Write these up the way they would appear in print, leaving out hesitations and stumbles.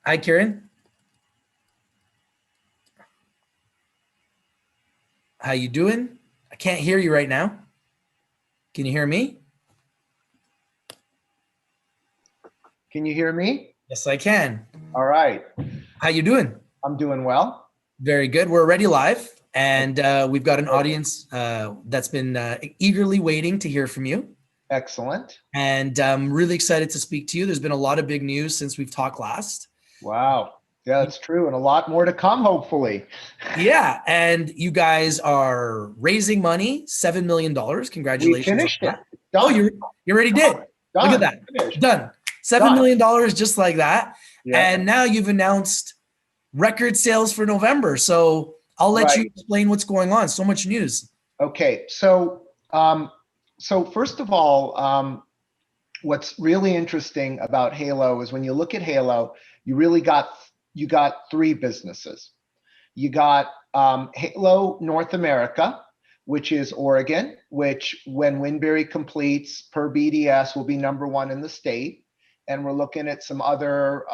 Hi, Karen. How you doing? I can't hear you right now. Can you hear me? Can you hear me? Yes, I can. All right. How you doing? I'm doing well. Very good. We're already live, and we've got an audience that's been eagerly waiting to hear from you. Excellent. And I'm really excited to speak to you. There's been a lot of big news since we've talked last. Wow. Yeah, that's true. And a lot more to come, hopefully. Yeah. And you guys are raising money, $7 million. Congratulations. We finished it. Done. Oh, you already did. Done. Look at that. Finished. Done. $7 million just like that. Yeah. And now you've announced record sales for November. So I'll let you explain what's going on. So much news. Okay. So first of all, what's really interesting about Halo is when you look at Halo, you got three businesses. You got Halo North America, which is Oregon, which when Winberry completes per BDS will be #1 in the state. And we're looking at some other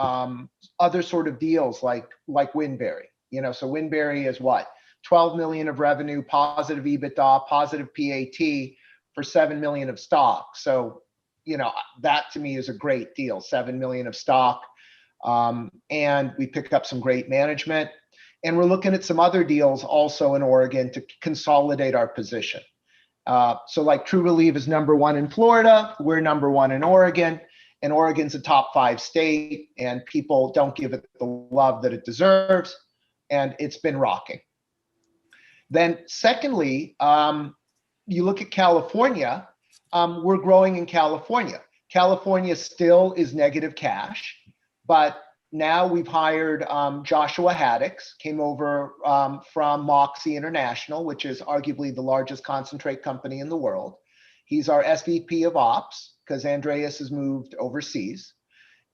sort of deals like Winberry. So Winberry is what? 12 million of revenue, positive EBITDA, positive PAT for 7 million of stock. So, that to me is a great deal, 7 million of stock. And we pick up some great management. And we're looking at some other deals also in Oregon to consolidate our position. So like True Relief is #1 in Florida, we're #1 in Oregon. And Oregon's a top 5 state, and people don't give it the love that it deserves, and it's been rocking. Then secondly, you look at California, we're growing in California. California still is negative cash, but now we've hired Joshua Haddix, came over from Moxie International, which is arguably the largest concentrate company in the world. He's our SVP of Ops, because Andreas has moved overseas,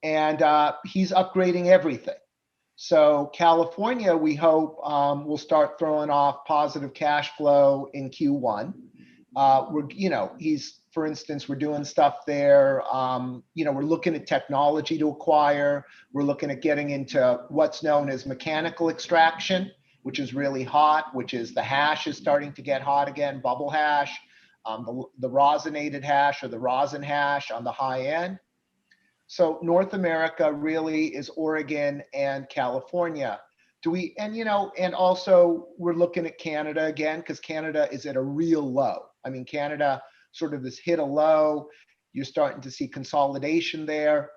and he's upgrading everything. So California, we hope will start throwing off positive cash flow in Q1. For instance, we're doing stuff there. We're looking at technology to acquire. We're looking at getting into what's known as mechanical extraction, which is really hot, which is the hash is starting to get hot again, bubble hash. The rosinated hash or the rosin hash on the high end. So North America really is Oregon and California. And also we're looking at Canada again, because Canada is at a real low. I mean, Canada sort of has hit a low. You're starting to see consolidation there.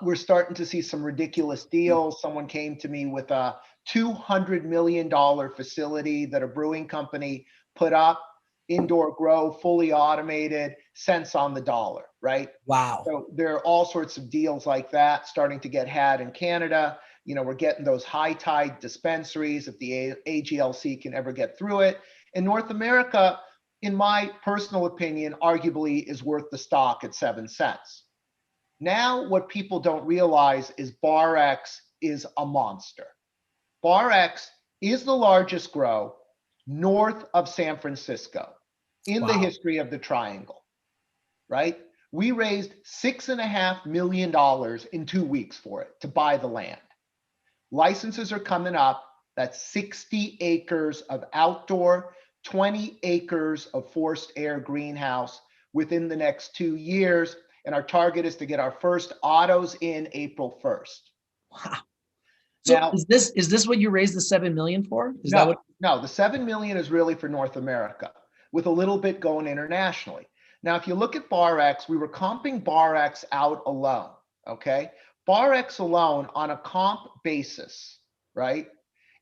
We're starting to see some ridiculous deals. Someone came to me with a $200 million facility that a brewing company put up. Indoor grow, fully automated, cents on the dollar, right? Wow. So there are all sorts of deals like that starting to get had in Canada. We're getting those high tide dispensaries if the AGLC can ever get through it. And North America, in my personal opinion, arguably is worth the stock at 7 cents. Now, what people don't realize is BarX is a monster. BarX is the largest grow north of San Francisco in the history of the triangle, right? We raised $6.5 million in 2 weeks for it to buy the land. Licenses are coming up. That's 60 acres of outdoor, 20 acres of forced air greenhouse within the next 2 years. And our target is to get our first autos in April 1st. Wow. So now, is this what you raised the 7 million for? No, the 7 million is really for North America, with a little bit going internationally. Now, if you look at BarX, we were comping BarX out alone, okay? BarX alone on a comp basis, right?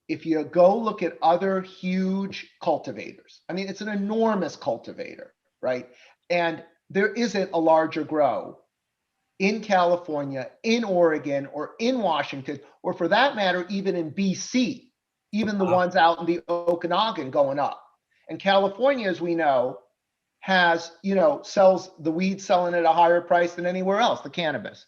If you go look at other huge cultivators, I mean, it's an enormous cultivator, right? And there isn't a larger grow in California, in Oregon, or in Washington, or for that matter, even in BC, even the ones out in the Okanagan going up. And California, as we know, has, sells the weed selling at a higher price than anywhere else, the cannabis.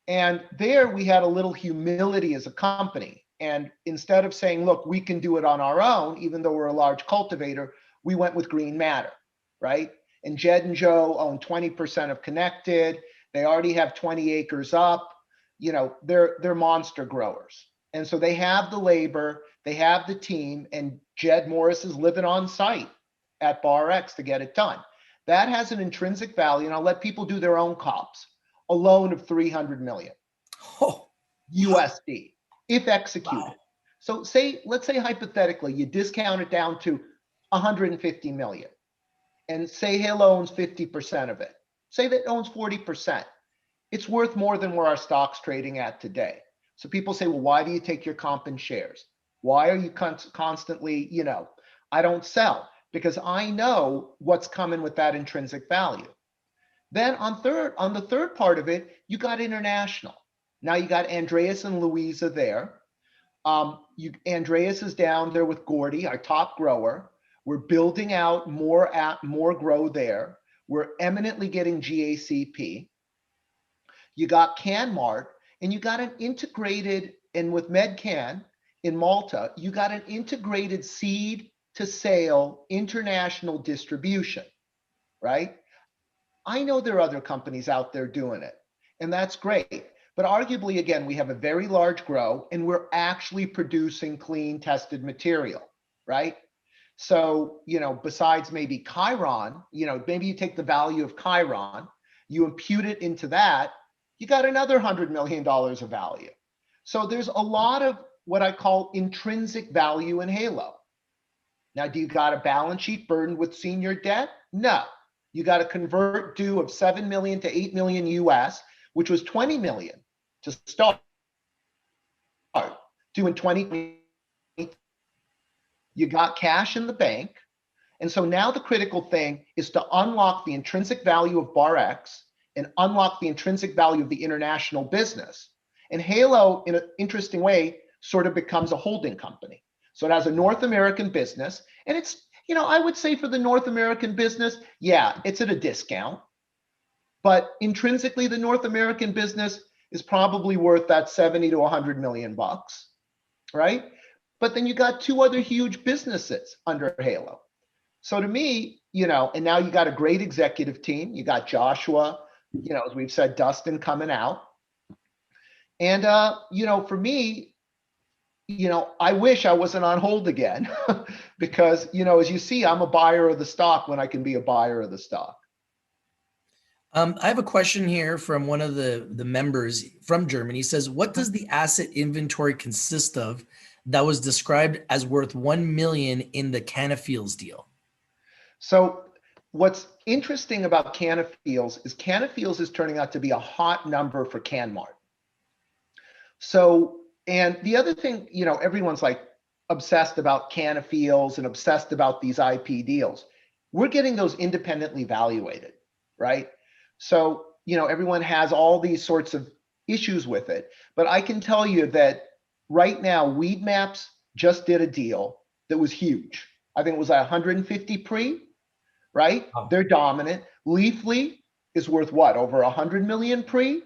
And there we had a little humility as a company. And instead of saying, look, we can do it on our own, even though we're a large cultivator, we went with Green Matter, right? And Jed and Joe own 20% of Connected. They already have 20 acres up. they're monster growers. And so they have the labor, they have the team, and Jed Morris is living on site at Bar X to get it done. That has an intrinsic value, and I'll let people do their own comps. A loan of 300 million USD if executed. Wow. So let's say hypothetically, you discount it down to 150 million, and say Halo owns 50% of it. Say that it owns 40%. It's worth more than where our stock's trading at today. So people say, well, why do you take your comp in shares? Why are you constantly, I don't sell, because I know what's coming with that intrinsic value. Then on the third part of it, you got international. Now you got Andreas and Louisa there. Andreas is down there with Gordy, our top grower. We're building out more grow there. We're eminently getting GACP. You got CanMart, and you got an integrated, and with MedCan in Malta, you got an integrated seed to sale international distribution, right? I know there are other companies out there doing it, and that's great. But arguably, again, we have a very large grow, and we're actually producing clean, tested material, right? So, besides maybe Chiron, maybe you take the value of Chiron, you impute it into that, you got another $100 million of value. So there's a lot of what I call intrinsic value in Halo. Now, do you got a balance sheet burdened with senior debt? No. You got a convert due of 7 million to 8 million US, which was 20 million to start, due in 2020. You got cash in the bank. And so now the critical thing is to unlock the intrinsic value of Bar X and unlock the intrinsic value of the international business. And Halo, in an interesting way, sort of becomes a holding company. So it has a North American business, and it's, I would say for the North American business, yeah, it's at a discount, but intrinsically the North American business is probably worth that 70 to 100 million bucks, right? But then you got two other huge businesses under Halo. So to me, and now you got a great executive team. You got Joshua, as we've said, Dustin coming out. And, for me, I wish I wasn't on hold again because, as you see, I'm a buyer of the stock when I can be a buyer of the stock. I have a question here from one of the members from Germany. He says, what does the asset inventory consist of that was described as worth 1 million in the Cannafields deal? So what's interesting about Cannafields is turning out to be a hot number for CanMart. So, and the other thing, everyone's like obsessed about Cannafields and obsessed about these IP deals. We're getting those independently evaluated, right? So, everyone has all these sorts of issues with it, but I can tell you that right now, Weed Maps just did a deal that was huge. I think it was 150 pre, right? Oh. They're dominant. Leafly is worth what? Over 100 million pre?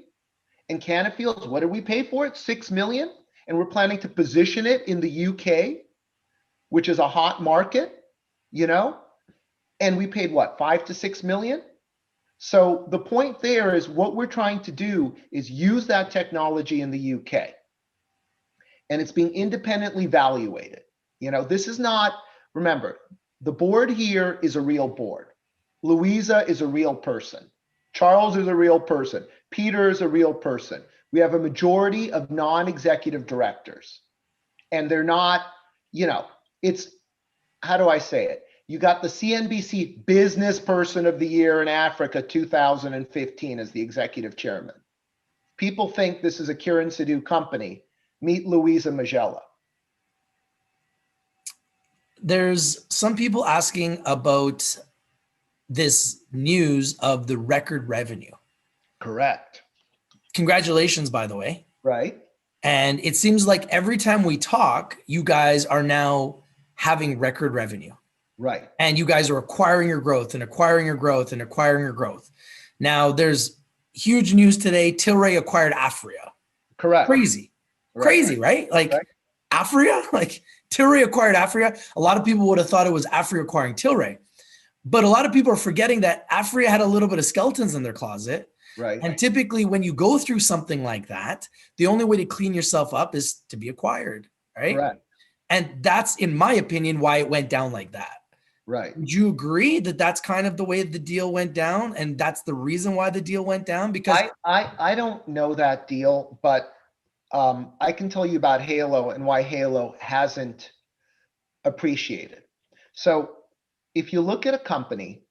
And Cannafields, what did we pay for it? 6 million? And we're planning to position it in the UK, which is a hot market, and we paid what, 5 to 6 million? So the point there is what we're trying to do is use that technology in the UK. And it's being independently evaluated. This is not, remember, the board here is a real board. Louisa is a real person. Charles is a real person. Peter is a real person. We have a majority of non-executive directors. And they're not, it's, how do I say it? You got the CNBC Business Person of the Year in Africa 2015 as the executive chairman. People think this is a Kiran Sidhu company. Meet Louisa Magella. There's some people asking about this news of the record revenue. Correct. Congratulations, by the way. Right. And it seems like every time we talk, you guys are now having record revenue. Right. And you guys are acquiring your growth and acquiring your growth and acquiring your growth. Now there's huge news today. Tilray acquired Afria. Correct. Crazy. Right. Crazy, right? Like right. Afria, like Tilray acquired Afria. A lot of people would have thought it was Afria acquiring Tilray. But a lot of people are forgetting that Afria had a little bit of skeletons in their closet. Right. And typically when you go through something like that, the only way to clean yourself up is to be acquired, right? Correct. And that's, in my opinion, why it went down like that. Right. Would you agree that that's kind of the way the deal went down, and that's the reason why the deal went down? Because I don't know that deal, but I can tell you about Halo and why Halo hasn't appreciated. So if you look at a company,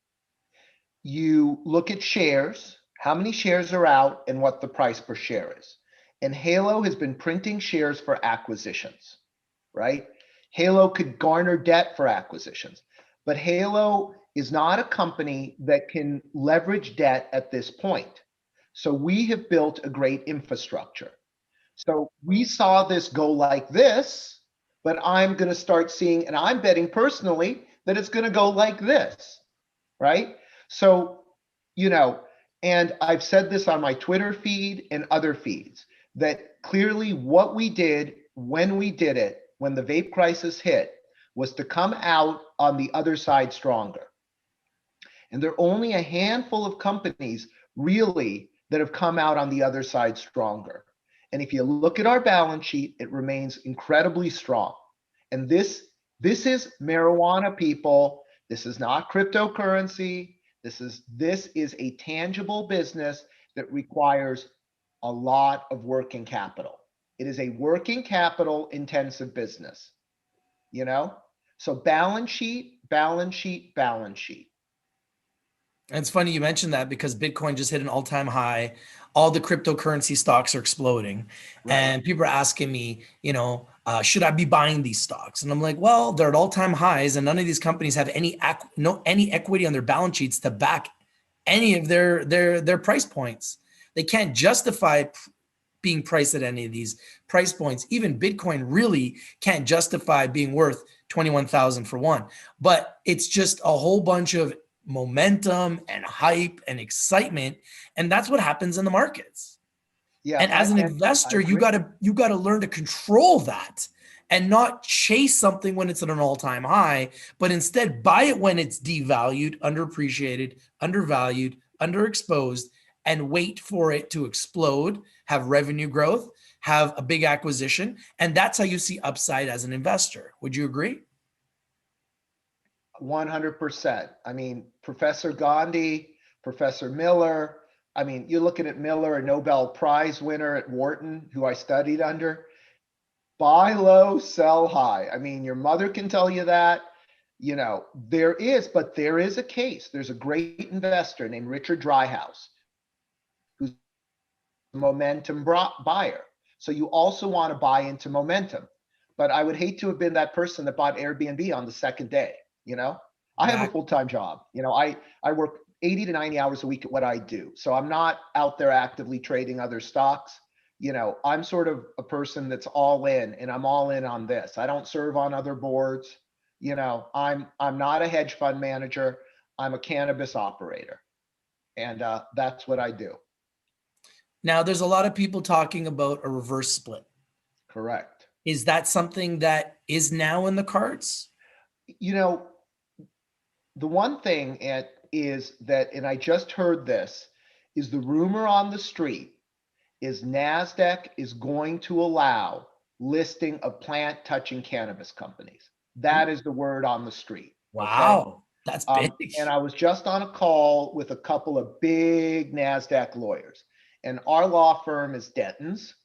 you look at shares, how many shares are out and what the price per share is. And Halo has been printing shares for acquisitions, right? Halo could garner debt for acquisitions, but Halo is not a company that can leverage debt at this point. So we have built a great infrastructure. So we saw this go like this, but I'm going to start seeing, and I'm betting personally that it's going to go like this, right? So, and I've said this on my Twitter feed and other feeds, that clearly what we did when we did it, when the vape crisis hit, was to come out on the other side stronger. And there are only a handful of companies really that have come out on the other side stronger. And if you look at our balance sheet, it remains incredibly strong. And this is marijuana, people. This is not cryptocurrency. This is a tangible business that requires a lot of working capital. It is a working capital intensive business, So balance sheet, balance sheet, balance sheet. And it's funny you mentioned that, because Bitcoin just hit an all-time high. All the cryptocurrency stocks are exploding. Right. And people are asking me, should I be buying these stocks? And I'm like, well, they're at all-time highs, and none of these companies have any equity on their balance sheets to back any of their price points. They can't justify being priced at any of these price points. Even Bitcoin really can't justify being worth 21,000 for one. But it's just a whole bunch of momentum and hype and excitement, and that's what happens in the markets. Yeah, and as an investor, you got to learn to control that and not chase something when it's at an all-time high, but instead buy it when it's devalued, underappreciated, undervalued, underexposed, and wait for it to explode, have revenue growth, have a big acquisition, and that's how you see upside as an investor. Would you agree? 100%. I mean, Professor Gandhi, Professor Miller. I mean, you're looking at Miller, a Nobel Prize winner at Wharton, who I studied under. Buy low, sell high. I mean, your mother can tell you that. There is a case. There's a great investor named Richard Dryhouse, who's a momentum buyer. So you also want to buy into momentum. But I would hate to have been that person that bought Airbnb on the second day. I have a full-time job. I work 80 to 90 hours a week at what I do. So I'm not out there actively trading other stocks. I'm sort of a person that's all in, and I'm all in on this. I don't serve on other boards. I'm not a hedge fund manager. I'm a cannabis operator. And that's what I do. Now, there's a lot of people talking about a reverse split. Correct. Is that something that is now in the cards? The one thing is that, and I just heard this, is the rumor on the street is NASDAQ is going to allow listing of plant-touching cannabis companies. That is the word on the street. Wow, okay? That's big. And I was just on a call with a couple of big NASDAQ lawyers, and our law firm is Denton's,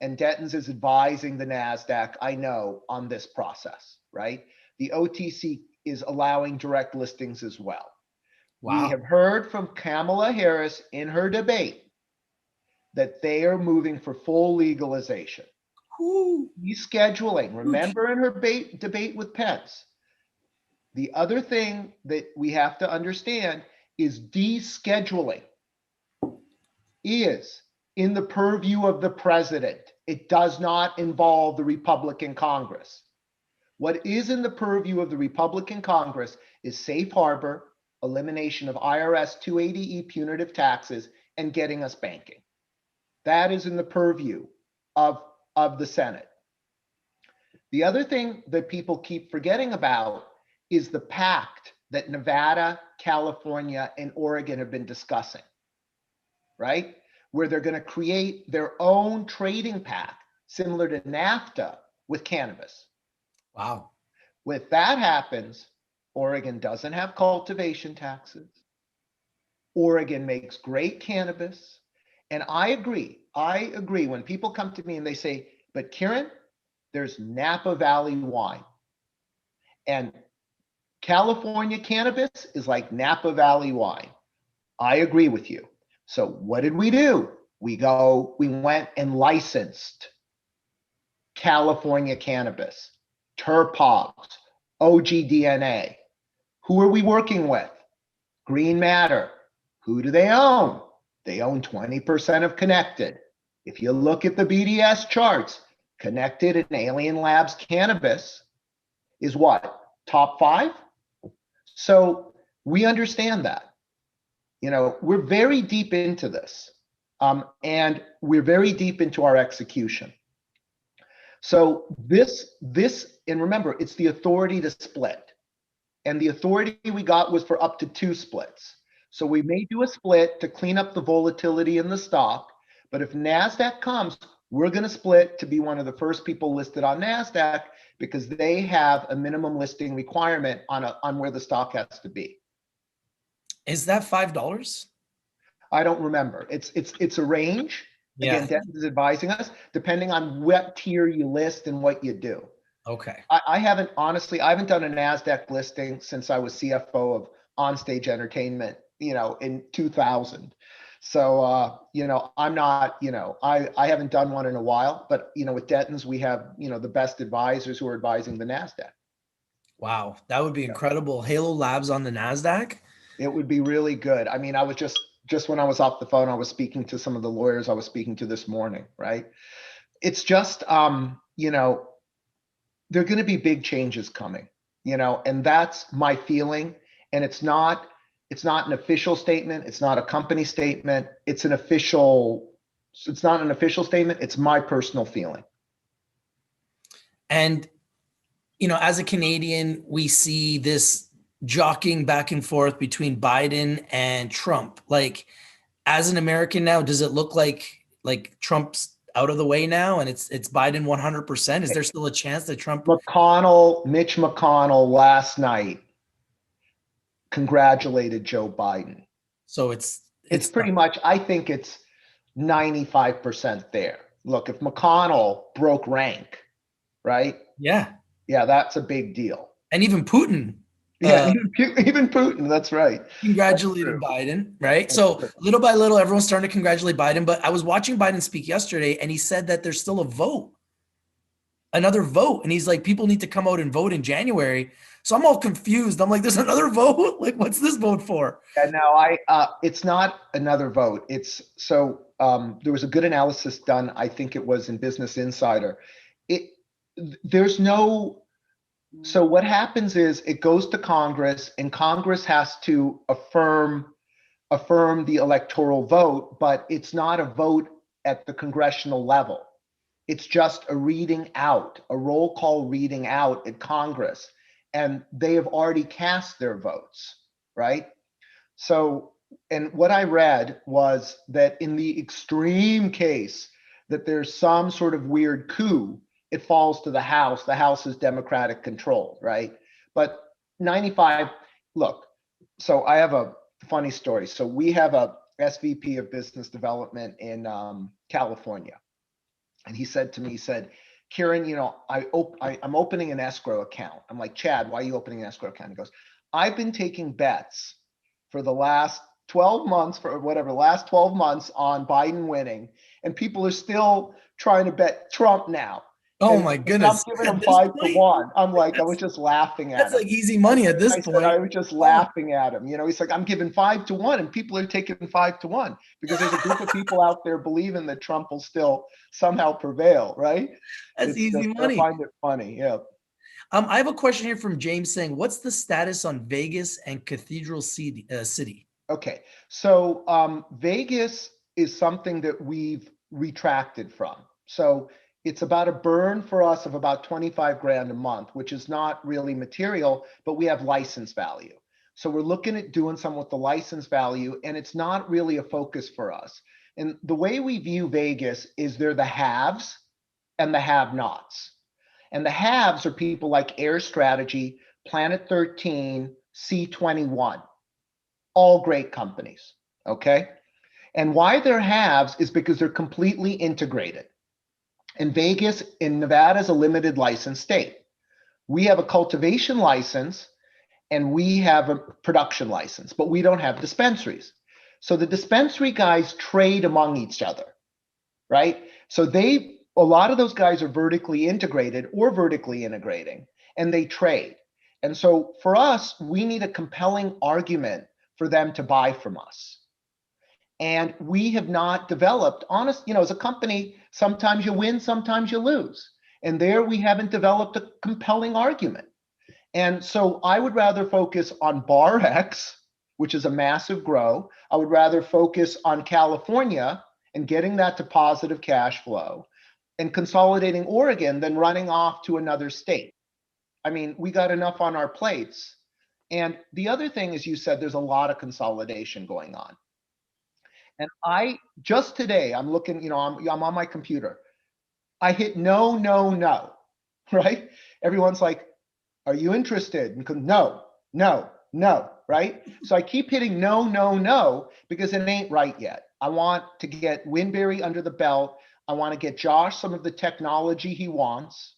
and Denton's is advising the NASDAQ, I know, on this process, right? The OTC is allowing direct listings as well. Wow. We have heard from Kamala Harris in her debate that they are moving for full legalization. Descheduling. Remember in her debate with Pence. The other thing that we have to understand is descheduling is in the purview of the president. It does not involve the Republican Congress. What is in the purview of the Republican Congress is safe harbor, elimination of IRS 280E punitive taxes, and getting us banking. That is in the purview of the Senate. The other thing that people keep forgetting about is the pact that Nevada, California, and Oregon have been discussing. right? Where they're going to create their own trading pack, similar to NAFTA with cannabis. Wow. If that happens, Oregon doesn't have cultivation taxes. Oregon makes great cannabis. And I agree when people come to me and they say, but Kieran, there's Napa Valley wine. And California cannabis is like Napa Valley wine. I agree with you. So what did we do? We went and licensed California cannabis, terpogs, OGDNA. Who are we working with? Green Matter. Who do they own? They own 20% of Connected. If you look at the BDS charts, Connected and Alien Labs cannabis is what? Top 5? So we understand that. We're very deep into this, and we're very deep into our execution. So this, and remember, it's the authority to split. And the authority we got was for up to 2 splits. So we may do a split to clean up the volatility in the stock, but if NASDAQ comes, we're going to split to be one of the first people listed on NASDAQ because they have a minimum listing requirement on where the stock has to be. Is that $5? I don't remember. It's a range. Yeah. Again, Dennis is advising us, depending on what tier you list and what you do. Okay. I haven't done a NASDAQ listing since I was CFO of Onstage Entertainment, in 2000. So, I'm not, I haven't done one in a while, but, with Denton's, we have, the best advisors who are advising the NASDAQ. Wow. That would be incredible. Halo Labs on the NASDAQ. It would be really good. I mean, I was just when I was off the phone, I was speaking to some of the lawyers I was speaking to this morning, right? It's just, there are going to be big changes coming, and that's my feeling. And it's not an official statement. It's not a company statement. It's not an official statement. It's my personal feeling. And, as a Canadian, we see this jockeying back and forth between Biden and Trump. Like, as an American now, does it look like Trump's out of the way now and it's Biden 100%? Is there still a chance that Trump? Mitch McConnell last night congratulated Joe Biden. So it's pretty much, I think it's 95% there. Look, if McConnell broke rank, right? Yeah, that's a big deal. And even Putin. Yeah, even Putin, that's right. Congratulated Biden, right? So little by little, everyone's starting to congratulate Biden. But I was watching Biden speak yesterday, and he said that there's still another vote. And he's like, people need to come out and vote in January. So I'm all confused. I'm like, there's another vote? Like, what's this vote for? Yeah, no, it's not another vote. It's there was a good analysis done, I think it was in Business Insider. So what happens is it goes to Congress, and Congress has to affirm the electoral vote, but it's not a vote at the congressional level. It's just a roll call reading out at Congress, and they have already cast their votes, right? So, and what I read was that in the extreme case that there's some sort of weird coup, it falls to the House. The House is Democratic controlled, right? But 95, look, so I have a funny story. So we have a SVP of business development in California. And he said to me, Kieran, I'm opening an escrow account. I'm like, Chad, why are you opening an escrow account? He goes, I've been taking bets for the last 12 months on Biden winning. And people are still trying to bet Trump now. Oh my goodness. I'm giving him 5-1. I'm like, I was just laughing at him. That's like easy money at this point. I was just laughing at him. He's like, I'm giving 5-1, and people are taking 5-1 because there's a group of people out there believing that Trump will still somehow prevail, right? That's easy money. I find it funny. Yeah. I have a question here from James saying, what's the status on Vegas and Cathedral City? Okay. So Vegas is something that we've retracted from. So it's about a burn for us of about 25 grand a month, which is not really material, but we have license value. So we're looking at doing some with the license value, and it's not really a focus for us. And the way we view Vegas is they're the haves and the have-nots. And the haves are people like Air Strategy, Planet 13, C21, all great companies, okay? And why they're haves is because they're completely integrated. And Vegas in Nevada is a limited license state. We have a cultivation license and we have a production license, but we don't have dispensaries. So the dispensary guys trade among each other, right? So a lot of those guys are vertically integrated or vertically integrating, and they trade. And so for us, we need a compelling argument for them to buy from us. And we have not developed, as a company, sometimes you win, sometimes you lose. And there we haven't developed a compelling argument. And so I would rather focus on Bar X, which is a massive grow. I would rather focus on California and getting that to positive cash flow and consolidating Oregon than running off to another state. I mean, we got enough on our plates. And the other thing is, you said there's a lot of consolidation going on. And just today, I'm looking, I'm on my computer. I hit no, no, no, right? Everyone's like, are you interested? And no, no, no, right? So I keep hitting no, no, no, because it ain't right yet. I want to get Winberry under the belt. I want to get Josh some of the technology he wants.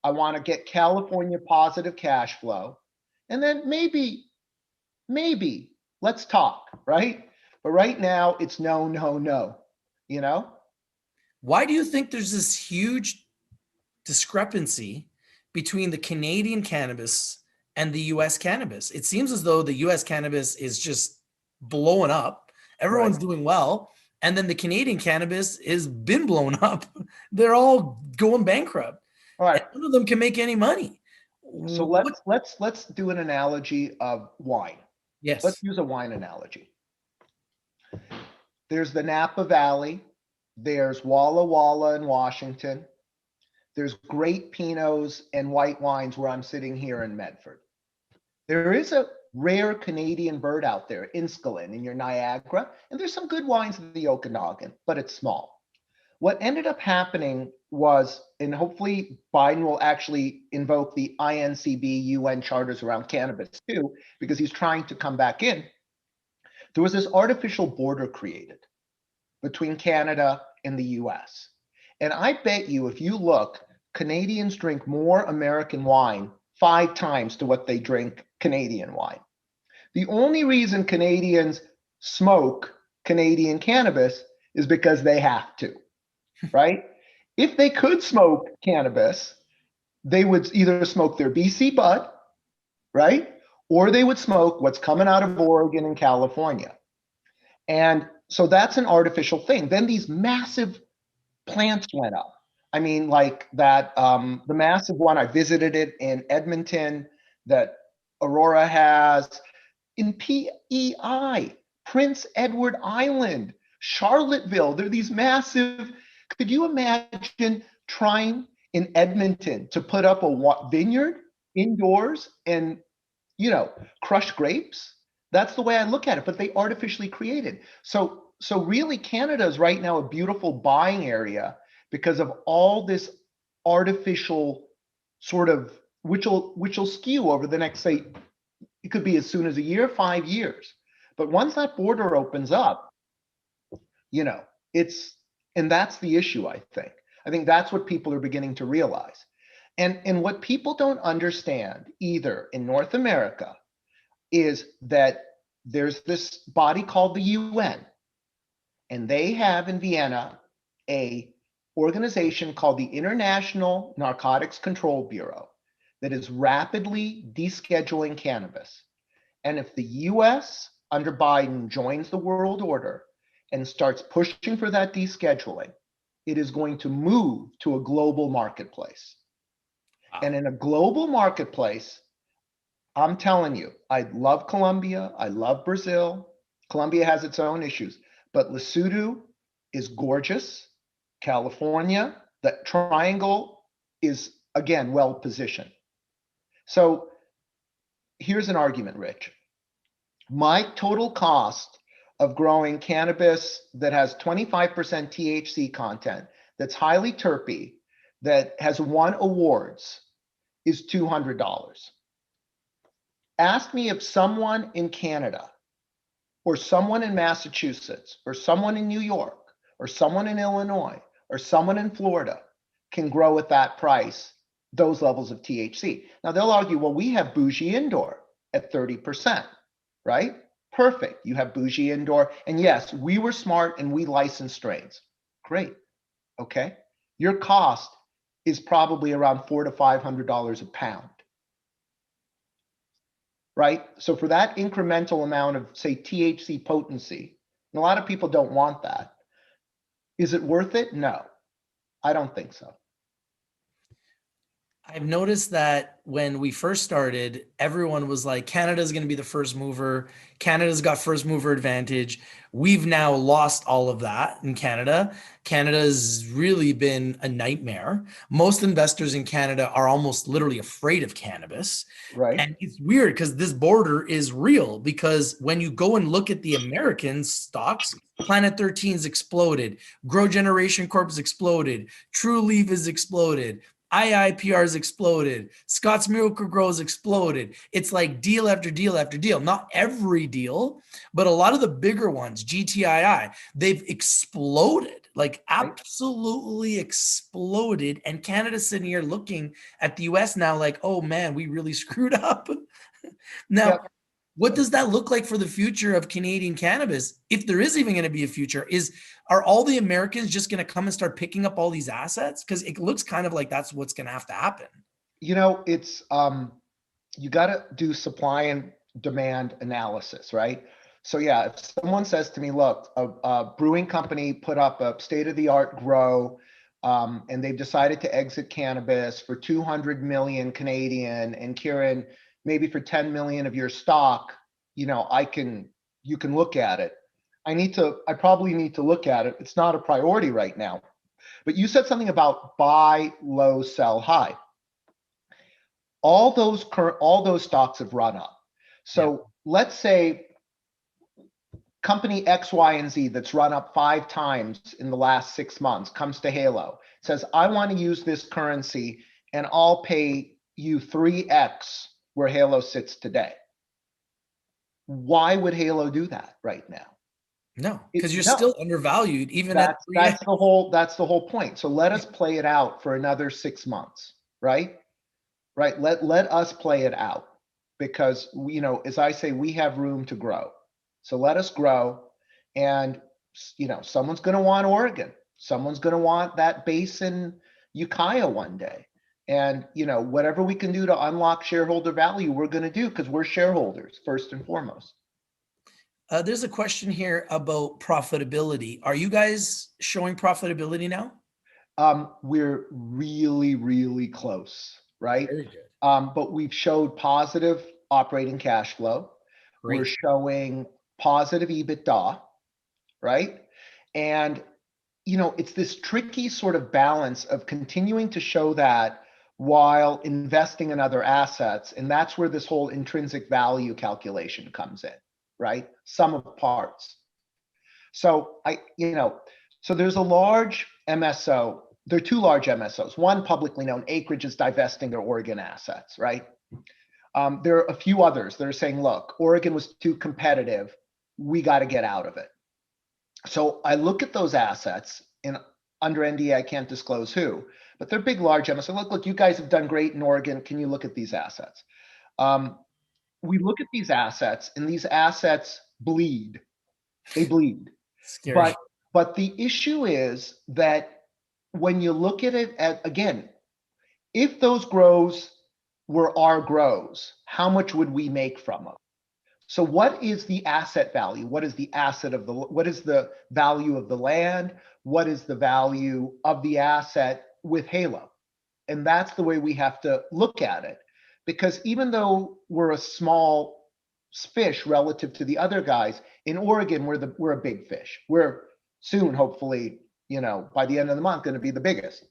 I want to get California positive cash flow. And then maybe let's talk, right? But right now it's no, no, no, Why do you think there's this huge discrepancy between the Canadian cannabis and the US cannabis? It seems as though the US cannabis is just blowing up. Everyone's doing well. And then the Canadian cannabis has been blown up. They're all going bankrupt. All right. None of them can make any money. So let's do an analogy of wine. Yes. Let's use a wine analogy. There's the Napa Valley. There's Walla Walla in Washington. There's great Pinots and white wines where I'm sitting here in Medford. There is a rare Canadian bird out there, Inskillin, in your Niagara, and there's some good wines in the Okanagan, but it's small. What ended up happening was, and hopefully Biden will actually invoke the INCB UN charters around cannabis too, because he's trying to come back in. There was this artificial border created between Canada and the US. And I bet you, if you look, Canadians drink more American wine 5 times to what they drink Canadian wine. The only reason Canadians smoke Canadian cannabis is because they have to, right? If they could smoke cannabis, they would either smoke their BC bud, right? Or they would smoke what's coming out of Oregon and California. And so that's an artificial thing. Then these massive plants went up. I mean, like that, the massive one, I visited it in Edmonton that Aurora has, in PEI, Prince Edward Island, Charlottesville. They're these massive, could you imagine trying in Edmonton to put up a vineyard indoors and, crush grapes? That's the way I look at it, but they artificially created. So really Canada is right now a beautiful buying area because of all this artificial sort of, which will skew over the next, say, it could be as soon as a year, 5 years. But once that border opens up, and that's the issue, I think. I think that's what people are beginning to realize. And what people don't understand either in North America is that there's this body called the UN, and they have in Vienna a organization called the International Narcotics Control Bureau that is rapidly descheduling cannabis. And if the US under Biden joins the world order and starts pushing for that descheduling, it is going to move to a global marketplace. Wow. And in a global marketplace, I'm telling you, I love Colombia, I love Brazil. Colombia has its own issues, but Lesotho is gorgeous. California, the triangle is, again, well positioned. So here's an argument, Rich. My total cost of growing cannabis that has 25% THC content, that's highly terpy, that has won awards is $200. Ask me if someone in Canada or someone in Massachusetts or someone in New York or someone in Illinois or someone in Florida can grow at that price, those levels of THC. Now they'll argue, well, we have bougie indoor at 30%, right? Perfect. You have bougie indoor. And yes, we were smart and we licensed strains. Great. Okay. Your cost is probably around $400 to $500 a pound. Right? So for that incremental amount of, say, THC potency, and a lot of people don't want that. Is it worth it? No, I don't think so. I've noticed that when we first started, everyone was like, Canada's going to be the first mover. Canada's got first mover advantage. We've now lost all of that in Canada. Canada's really been a nightmare. Most investors in Canada are almost literally afraid of cannabis. Right. And it's weird because this border is real, because when you go and look at the American stocks, Planet 13's exploded, Grow Generation Corp's exploded, True Leaf is exploded, IIPR's exploded, Scott's Miracle-Gro's exploded. It's like deal after deal after deal. Not every deal, but a lot of the bigger ones, GTII, they've exploded, like absolutely exploded. And Canada's sitting here looking at the US now like, oh man, we really screwed up. Now, Yep. what does that look like for the future of Canadian cannabis? If there is even going to be a future, are all the Americans just going to come and start picking up all these assets? Because it looks kind of like that's what's going to have to happen. You know, it's you got to do supply and demand analysis, right? So yeah, if someone says to me, look, a brewing company put up a state-of-the-art grow, and they've decided to exit cannabis for 200 million Canadian, and Kieran, maybe for 10 million of your stock, you know, you can look at it. I probably need to look at it. It's not a priority right now. But you said something about buy low, sell high. All those stocks have run up. So let's say company X, Y, and Z that's run up 5 times in the last 6 months comes to Halo, says, I want to use this currency and I'll pay you 3x where Halo sits today. Why would Halo do that right now? No, because you're still undervalued, even at 3x. That's the whole point. So let us play it out for another 6 months, right? Right. Let us play it out, because you know, as I say, we have room to grow. So let us grow, and you know, someone's going to want Oregon. Someone's going to want that base in Ukiah one day. And you know, whatever we can do to unlock shareholder value, we're going to do, because we're shareholders first and foremost. There's a question here about profitability. Are you guys showing profitability now? We're really, really close, right? Very good. But we've showed positive operating cash flow. Great. We're showing positive EBITDA, right? And, you know, it's this tricky sort of balance of continuing to show that while investing in other assets. And that's where this whole intrinsic value calculation comes in, right? Sum of parts. So so there's a large MSO. There are 2 large MSOs. One publicly known, Acreage, is divesting their Oregon assets, right? There are a few others that are saying, look, Oregon was too competitive. We got to get out of it. So I look at those assets, and under NDA, I can't disclose who, but they're big, large MSO. Look, you guys have done great in Oregon. Can you look at these assets? We look at these assets, and these assets bleed. They bleed. Scary. But the issue is that when you look at it again, if those grows were our grows, how much would we make from them? So what is the asset value? What is the value of the land? What is the value of the asset with Halo? And that's the way we have to look at it. Because even though we're a small fish relative to the other guys, in Oregon, we're a big fish. We're soon, hopefully, you know, by the end of the month, going to be the biggest.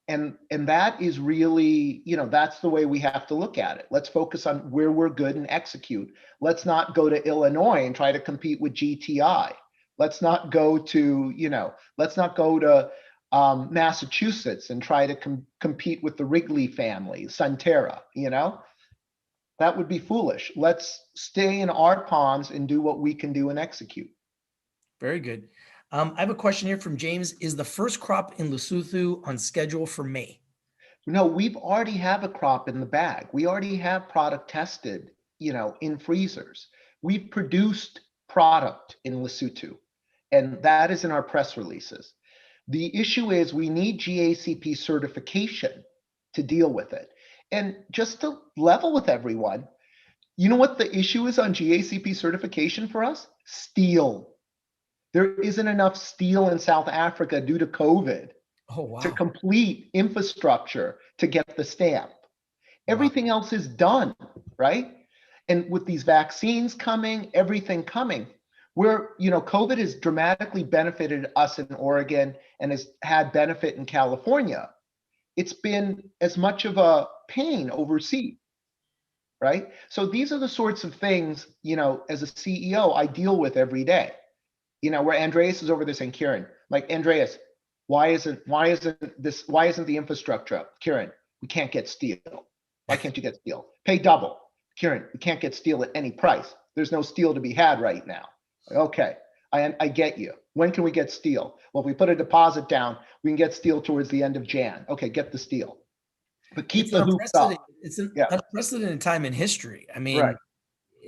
And that is really, that's the way we have to look at it. Let's focus on where we're good and execute. Let's not go to Illinois and try to compete with GTI. Let's not go to, Massachusetts and try to compete with the Wrigley family, Sunterra, that would be foolish. Let's stay in our ponds and do what we can do and execute. Very good. I have a question here from James. Is the first crop in Lesotho on schedule for May? No, we've already have a crop in the bag. We already have product tested, in freezers. We've produced product in Lesotho, and that is in our press releases. The issue is we need GACP certification to deal with it. And just to level with everyone, you know what the issue is on GACP certification for us? Steel. There isn't enough steel in South Africa due to COVID to complete infrastructure to get the stamp. Everything else is done, right? And with these vaccines coming, everything coming, COVID has dramatically benefited us in Oregon and has had benefit in California. It's been as much of a pain overseas, right? So these are the sorts of things, as a CEO, I deal with every day. Where Andreas is over there saying, Kieran, like, Andreas, why isn't the infrastructure up? Kieran, we can't get steel. Why can't you get steel? Pay double. Kieran, we can't get steel at any price. There's no steel to be had right now. Okay, I get you. When can we get steel? Well, if we put a deposit down, we can get steel towards the end of Jan. Okay, get the steel. But keep the hoops up. It's an unprecedented time in history. I mean, right.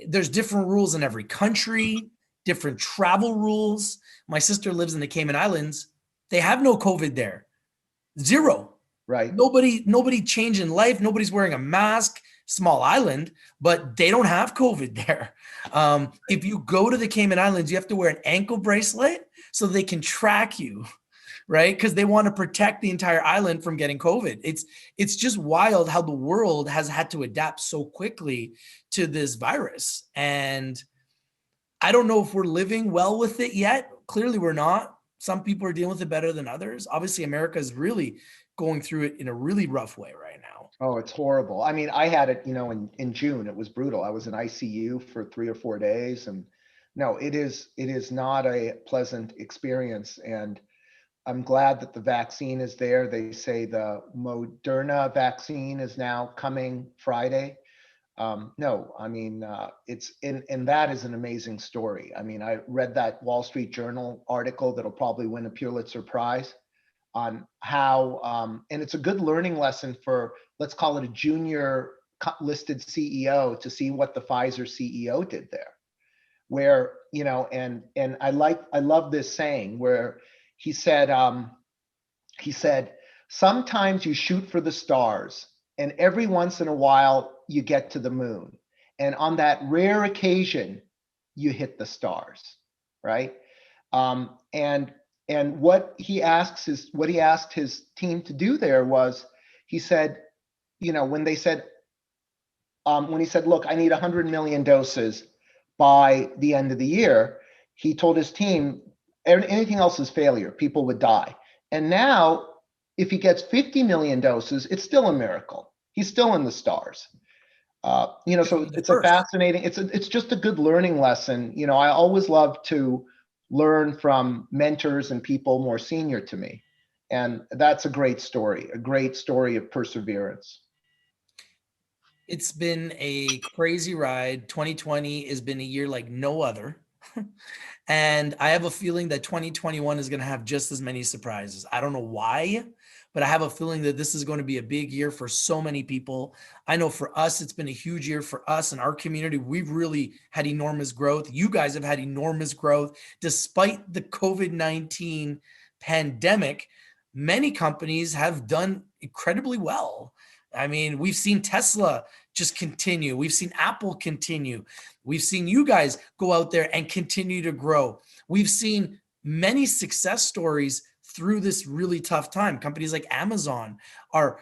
There's different rules in every country, different travel rules. My sister lives in the Cayman Islands. They have no COVID there. Zero. Right. Nobody changing life. Nobody's wearing a mask. Small island, but they don't have COVID there. If you go to the Cayman Islands, you have to wear an ankle bracelet so they can track you, right? Because they want to protect the entire island from getting COVID. It's just wild how the world has had to adapt so quickly to this virus. And I don't know if we're living well with it yet. Clearly we're not. Some people are dealing with it better than others. Obviously, America is really going through it in a really rough way right now. Oh, it's horrible. I mean, I had it, in June. It was brutal. I was in ICU for 3 or 4 days. And no, it is not a pleasant experience. And I'm glad that the vaccine is there. They say the Moderna vaccine is now coming Friday. No, I mean, and that is an amazing story. I mean, I read that Wall Street Journal article that'll probably win a Pulitzer Prize on how, and it's a good learning lesson for, let's call it a junior listed CEO, to see what the Pfizer CEO did there, where, and I love this saying where he said, sometimes you shoot for the stars, and every once in a while you get to the moon. And on that rare occasion, you hit the stars, right? And what he asked his team to do there was, he said, when he said, look, I need 100 million doses by the end of the year, he told his team, anything else is failure, people would die. And now, if he gets 50 million doses, it's still a miracle. He's still in the stars. So it's a fascinating, it's just a good learning lesson. I always love to learn from mentors and people more senior to me. And that's a great story of perseverance. It's been a crazy ride. 2020 has been a year like no other. And I have a feeling that 2021 is going to have just as many surprises. I don't know why, but I have a feeling that this is going to be a big year for so many people. I know for us, it's been a huge year for us and our community. We've really had enormous growth. You guys have had enormous growth. Despite the COVID-19 pandemic, many companies have done incredibly well. I mean, we've seen Tesla just continue. We've seen Apple continue. We've seen you guys go out there and continue to grow. We've seen many success stories through this really tough time. Companies like Amazon are,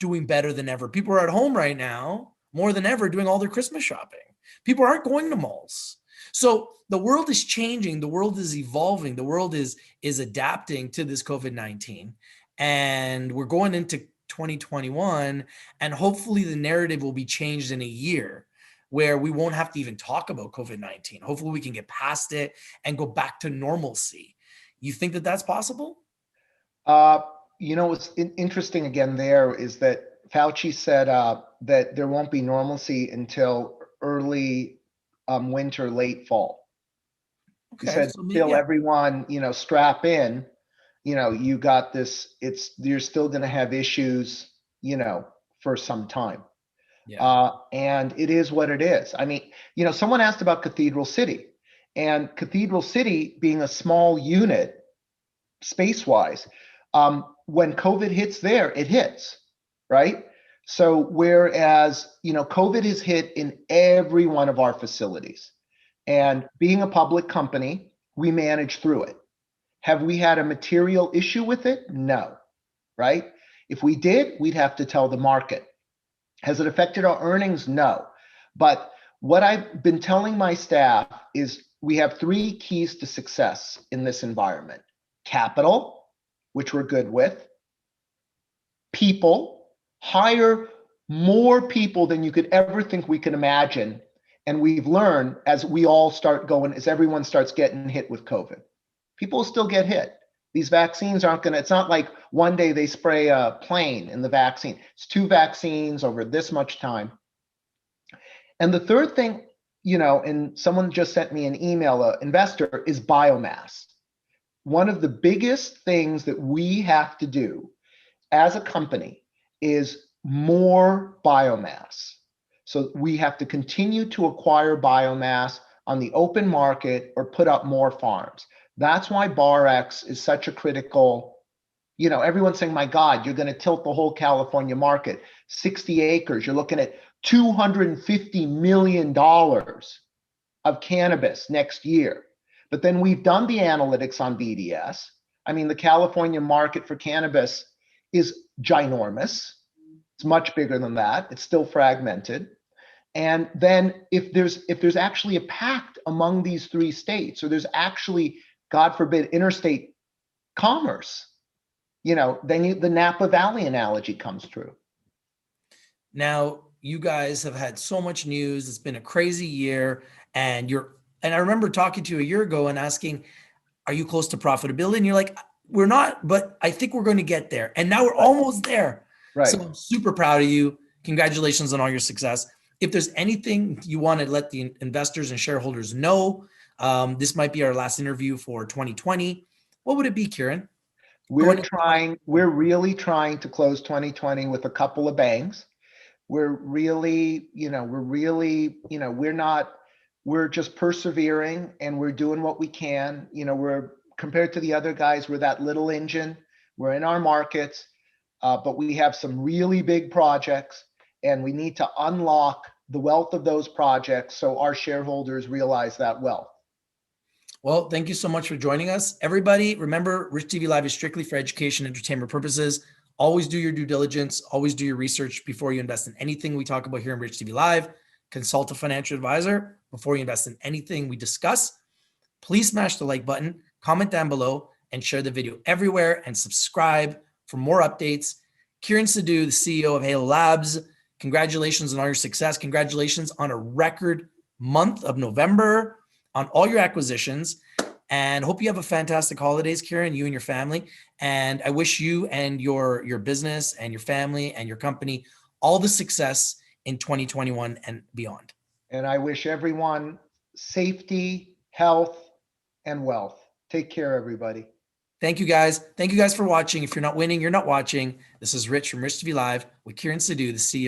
doing better than ever. People are at home right now more than ever doing all their Christmas shopping. People aren't going to malls. So the world is changing. The world is evolving. The world is adapting to this COVID-19. and we're going into 2021, and hopefully the narrative will be changed in a year where we won't have to even talk about COVID-19. Hopefully we can get past it and go back to normalcy. You think that that's possible? Uh, what's interesting again there is that Fauci said that there won't be normalcy until early winter, late fall. He Okay, said, so maybe, till yeah. everyone, strap in, you got this, you're still going to have issues, for some time. Yeah. And it is what it is. I mean, someone asked about Cathedral City, and Cathedral City being a small unit space wise, when COVID hits there, it hits, right? So whereas, COVID is hit in every one of our facilities, and being a public company, we manage through it. Have we had a material issue with it? No, right? If we did, we'd have to tell the market. Has it affected our earnings? No. But what I've been telling my staff is we have three keys to success in this environment: capital, which we're good with; people, hire more people than you could ever think we could imagine. And we've learned as we all start going, as everyone starts getting hit with COVID, people will still get hit. These vaccines aren't going to, it's not like one day they spray a plane in the vaccine. It's 2 vaccines over this much time. And the third thing, and someone just sent me an email, an investor, is biomass. One of the biggest things that we have to do as a company is more biomass. So we have to continue to acquire biomass on the open market or put up more farms. That's why BarX is such a critical, everyone's saying, my God, you're going to tilt the whole California market. 60 acres, you're looking at $250 million of cannabis next year. But then we've done the analytics on BDS. I mean, the California market for cannabis is ginormous. It's much bigger than that. It's still fragmented. And then if there's actually a pact among these 3 states, or there's actually, God forbid, interstate commerce, then the Napa Valley analogy comes true. Now, you guys have had so much news. It's been a crazy year, and I remember talking to you a year ago and asking, are you close to profitability? And you're like, we're not, but I think we're going to get there. And now we're almost there. Right. So I'm super proud of you. Congratulations on all your success. If there's anything you want to let the investors and shareholders know, this might be our last interview for 2020. What would it be, Kieran? We're really trying to close 2020 with a couple of bangs. We're just persevering, and we're doing what we can. We're, compared to the other guys, we're that little engine. We're in our markets, but we have some really big projects, and we need to unlock the wealth of those projects so our shareholders realize that wealth. Well, thank you so much for joining us. Everybody, remember, Rich TV Live is strictly for education and entertainment purposes. Always do your due diligence. Always do your research before you invest in anything we talk about here in Rich TV Live. Consult a financial advisor before you invest in anything we discuss. Please smash the like button, comment down below, and share the video everywhere, and subscribe for more updates. Kieran Sidhu, the CEO of Halo Labs, congratulations on all your success. Congratulations on a record month of November, on all your acquisitions, and hope you have a fantastic holidays, Kieran, you and your family. And I wish you and your business and your family and your company all the success in 2021 and beyond. And I wish everyone safety, health, and wealth. Take care, everybody. Thank you, guys. Thank you guys for watching. If you're not winning, you're not watching. This is Rich from Rich TV Live with Kieran Sidhu, the CEO